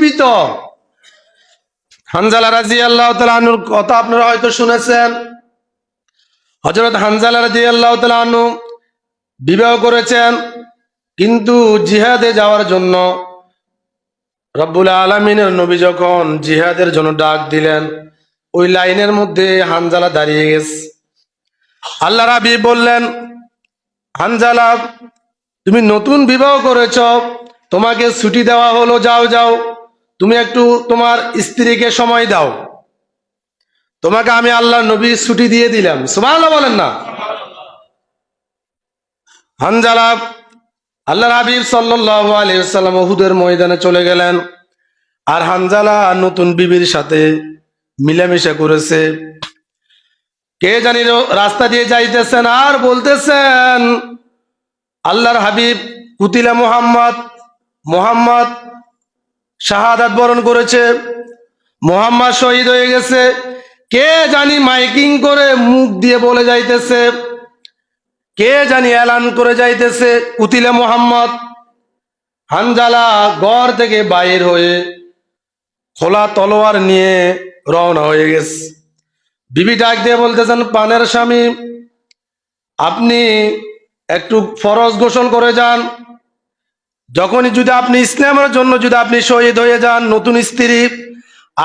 জীবিত। হানজালা রাদিয়াল্লাহু তাআলা আনহুর কথা আপনারা হয়তো শুনেছেন। হযরত হানজালা রাদিয়াল্লাহু তাআলা আনহু বিবাহ করেছেন, কিন্তু জিহাদে যাওয়ার জন্য রব্বুল আলামিনের নবী যখন জিহাদের জন্য ডাক দিলেন, ওই লাইনের মধ্যে হানজালা দাঁড়িয়ে গেছে। আল্লাহর হাবিব বললেন, হানজালা তুমি নতুন বিবাহ করেছ, তোমাকে ছুটি দেওয়া হলো, যাও যাও, তুমি একটু তোমার স্ত্রীকে সময় দাও, তোমাকে আমি আল্লাহর নবী ছুটি দিয়ে দিলাম। সুবহানাল্লাহ বলেন না। হানজালা আল্লাহর হাবিব সাল্লাল্লাহু আলাইহি ওয়াসাল্লাম উহুদের ময়দানে চলে গেলেন, আর হানজালা নতুন বিবির সাথে মিলামিশা করেছে। কে জানি রাস্তা দিয়ে যাইতেছেন আর বলতেছেন, আল্লাহর হাবিব কুতিলা মুহাম্মদ, মুহাম্মদ শাহাদাত বরণ করেছে, মুহাম্মদ শহীদ হয়ে গেছে। কে জানি মাইকিং করে মুখ দিয়ে বলে যাইতেছে, কে জানি এলান করে যাইতেছে কুতিলা মুহাম্মদ। হানজালা ঘর থেকে বাইর হয়ে খোলা তলোয়ার নিয়ে রওনা হয়ে গেছে। বিবি ডাক দিয়ে বলতেছেন, পানের স্বামী, আপনি একটু ফরজ গোসল করে যান। যখনই যদি আপনি ইসলামের জন্য যদি আপনি শহীদ হয়ে যান, নতুন স্ত্রী,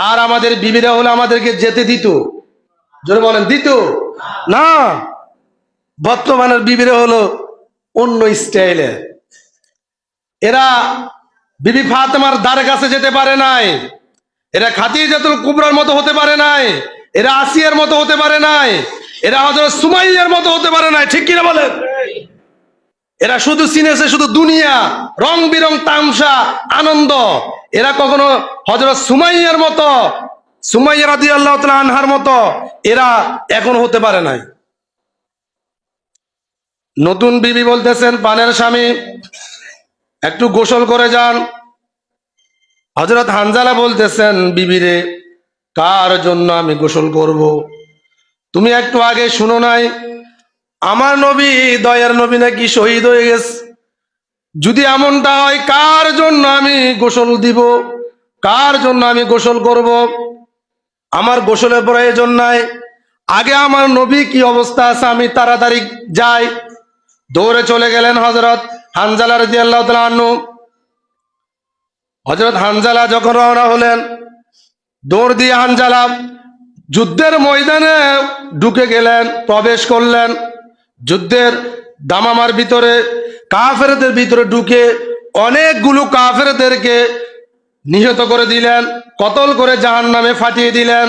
আর আমাদের বিবিরা হলে আমাদেরকে যেতে দিত? জোরে বলেন, দিত না? বর্তমানের বিবিরা হলো অন্য স্টাইলে। এরা বিবি ফাতেমার দ্বারের কাছে যেতে পারে নাই, এরা খাদিজাতুল কুবরার মতো হতে পারে নাই, এরা আসিয়ার মতো হতে পারে নাই, এরা হযরত সুমাইয়ার মতো হতে পারে নাই। ঠিক কিনা বলেন? এরা শুধু চিনেছে শুধু দুনিয়া, রং বিরং, তামসা, আনন্দ। এরা কখনো হযরত সুমাইয়ার মতো, সুমাইয়া রাদিয়াল্লাহু তাআলা আনহার মতো এরা এখন হতে পারে নাই। নতুন বিবি বলতেছেন, পানের স্বামী একটু গোসল করে যান। হযরত হানজালা বলতেছেন, বিবিরে, কার জন্য আমি গোসল করব? তুমি একটু আগে শুনো নাই আমার নবী, দয়ার নবী নাকি শহীদ হয়ে গেছে? যদি এমনটা হয়, কার জন্য আমি গোসল দিব? কার জন্য আমি গোসল করব? আমার গোসলের প্রয়োজন নাই, আগে আমার নবী কি অবস্থা আছে আমি তাড়াতাড়ি যাই। দৌড়ে চলে গেলেন হযরত হানজালা রাদিয়াল্লাহু তাআলা আনহু। হযরত হানজালা যখন রওনা হলেন, দৌড় দিয়ে হানজালা যুদ্ধের ময়দানে ঢুকে গেলেন, প্রবেশ করলেন। যুদ্ধের দামামার ভিতরে, কাফেরদের ভিতরে ঢুকে অনেকগুলো কাফেরদেরকে নিহত করে দিলেন, কতল করে জাহান্নামে ফাটিয়ে দিলেন।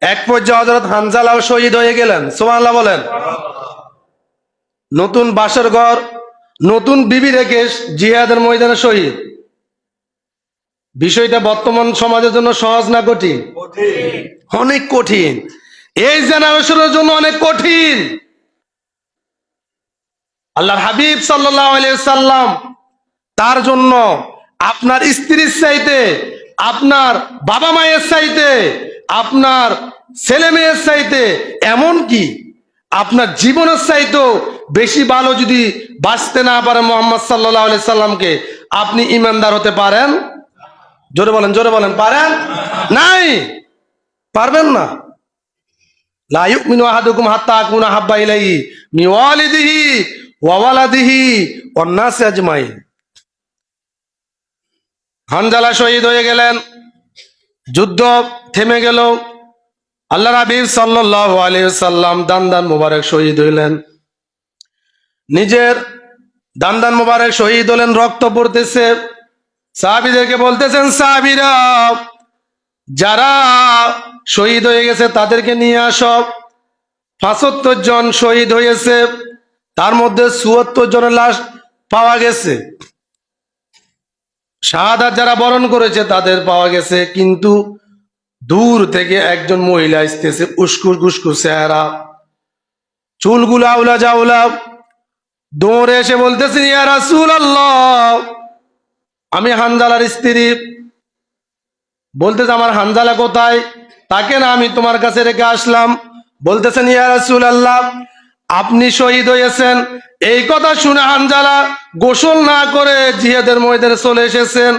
এক পর্যায়ে হযরত হানজালাও শহীদ হয়ে গেলেন। সুবহানাল্লাহ বলেন। নতুন বাসর ঘর, নতুন বিবি রেখে জিহাদের ময়দানে শহীদ। বিষয়টা বর্তমান সমাজের জন্য সহজ না কঠিন? অনেক কঠিন। এই জেনারেশনের জন্য অনেক কঠিন। আল্লাহর হাবিব সাল্লাল্লাহু আলাইহি সাল্লাম তার জন্য আপনার স্ত্রীর চাইতে, আপনার বাবা মায়ের চাইতে, আপনার ছেলে মেয়ের চাইতে, এমন কি আপনার জীবনের চাইতেও বেশি ভালো যদি বাঁচতে না পারেন মুহাম্মদ সাল্লাল্লাহু আলাইহি সাল্লামকে, আপনি ঈমানদার হতে পারেন? জোরে বলেন, জোরে বলেন, পারেন? নাই, পারবেন না। লা ইউমিনু আহাদুকুম হাত্তা আকুনা হাব্বা ইলাইহি মিন ওয়ালিদিহি ওয়া ওয়ালাদিহি ওয়ান নাসি আজমাইন। হানজালা শহীদ হয়ে গেলেন, যুদ্ধ থেমে গেল। আল্লাহর হাবিব সাল্লাল্লাহু আলাইহি ওয়াসাল্লাম দান মোবারক শহীদ হইলেন। নিজের দান মোবারক শহীদ হলেন, রক্ত পড়তেছে। সাহাবীদেরকে বলতেছেন, সাহাবীরা যারা শহীদ হয়ে গেছে তাদেরকে নিয়ে আসো। ৭৫ জন শহীদ হয়েছে, তার মধ্যে ৭৪ জনের লাশ পাওয়া গেছে। শাহাদাত যারা বরণ করেছে তাদের পাওয়া গেছে, কিন্তু দূর থেকে একজন মহিলা আসতেছে, উস্কুর গুস্কুর চেহারা, চুলগুলা আউলা জাউলা, দৌড়ে এসে বলতেছে, ইয়া রাসূলুল্লাহ, আমি হানজালার স্ত্রী। বলতেছে, আমার হানজালা কোথায়? তাকে না আমি তোমার কাছে রেখে আসলাম। বলতেছেন, ইয়া রাসূলুল্লাহ, আপনি শহীদ হয়েছেন। এই কথা শুনে হানজালা গোসল না করে জিহাদের ময়দানে চলে এসেছেন।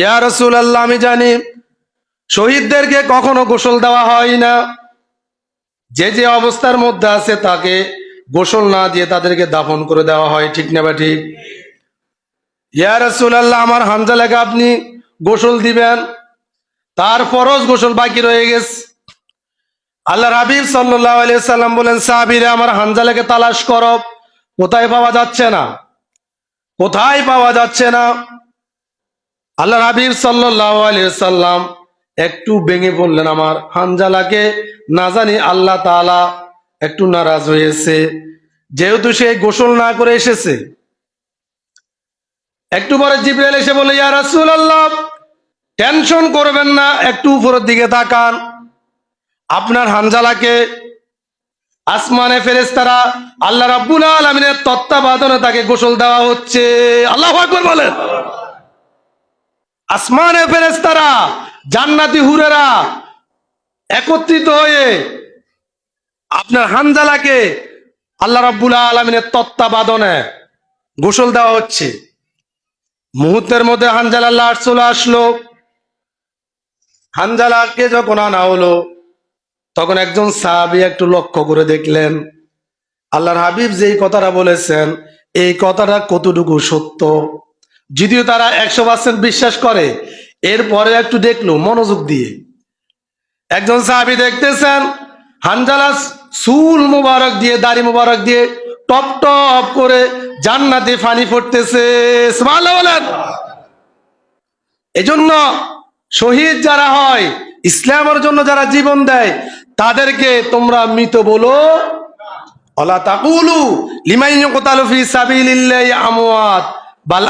ইয়া রাসূলুল্লাহ, আমি জানি শহীদদেরকে কখনো গোসল দেওয়া হয় না, যে যে অবস্থার মধ্যে আছে তাকে গোসল না দিয়ে তাদেরকে দাফন করে দেওয়া হয়, ঠিক না বা ঠিক? ইয়া রাসূলুল্লাহ, আমার হানজালাকে আপনি গোসল দিবেন, তার ফরজ গোসল বাকি রয়ে গেছে। আল্লাহর হাবিব সাল্লাল্লাহু আলাইহি সাল্লাম বলেন, সাহাবীরা আমার হানজালাকে তালাশ করো, কোথায় পাওয়া যাচ্ছে না, কোথায় পাওয়া যাচ্ছে না। আল্লাহর হাবিব সাল্লাল্লাহু আলাইহি সাল্লাম একটু ভেঙে পড়লেন, আমার হানজালাকে না জানি আল্লাহ তাআলা একটু নারাজ হয়েছে, যেহেতু সে গোসল না করে এসেছে। একটু পরে জিবরাইল এসে বলে, ইয়া রাসূলুল্লাহ, টেনশন করবেন না, একটু উপরের দিকে তাকান, আপনার হানজালাকে আসমানে ফেরেশতারা আল্লাহ রাব্বুল আলামিনের তত্ত্বাবধানে তাকে গোসল দেওয়া হচ্ছে। আল্লাহু আকবার বলেন। আসমানে ফেরেশতারা, জান্নাতি হুরেরা একত্রিত হয়ে আপনার হানজালাকে আল্লাহ রাব্বুল আলামিনের তত্ত্বাবধানে গোসল দেওয়া হচ্ছে। মুহূর্তের মধ্যে হানজালার লাশ চলে আসলো। হানজালাকে যখন আনা হলো, তখন একজন সাহাবী একটু লক্ষ্য করে দেখলেন আল্লাহর হাবিব যেই কথাটা বলেছেন এই কথাটা কতটুকু সত্য। যদিও তারা 100% বিশ্বাস করে, এরপরে একটু দেখলো মনোযোগ দিয়ে। একজন সাহাবী দেখতেছেন হানজালা চুল মোবারক দিয়ে, দাড়ি মোবারক দিয়ে টপ টপ করে জান্নাতে পানি পড়তেছে। সুবহানাল্লাহ বলেন। এজন্য শহীদ যারা হয়, ইসলামের জন্য যারা জীবন দেয়, তাদেরকে তোমরা মৃত বলো। ওয়ালা তাকুলু লিমান ইউকতালু ফি সাবিলিল্লাহি আমওয়াত বাল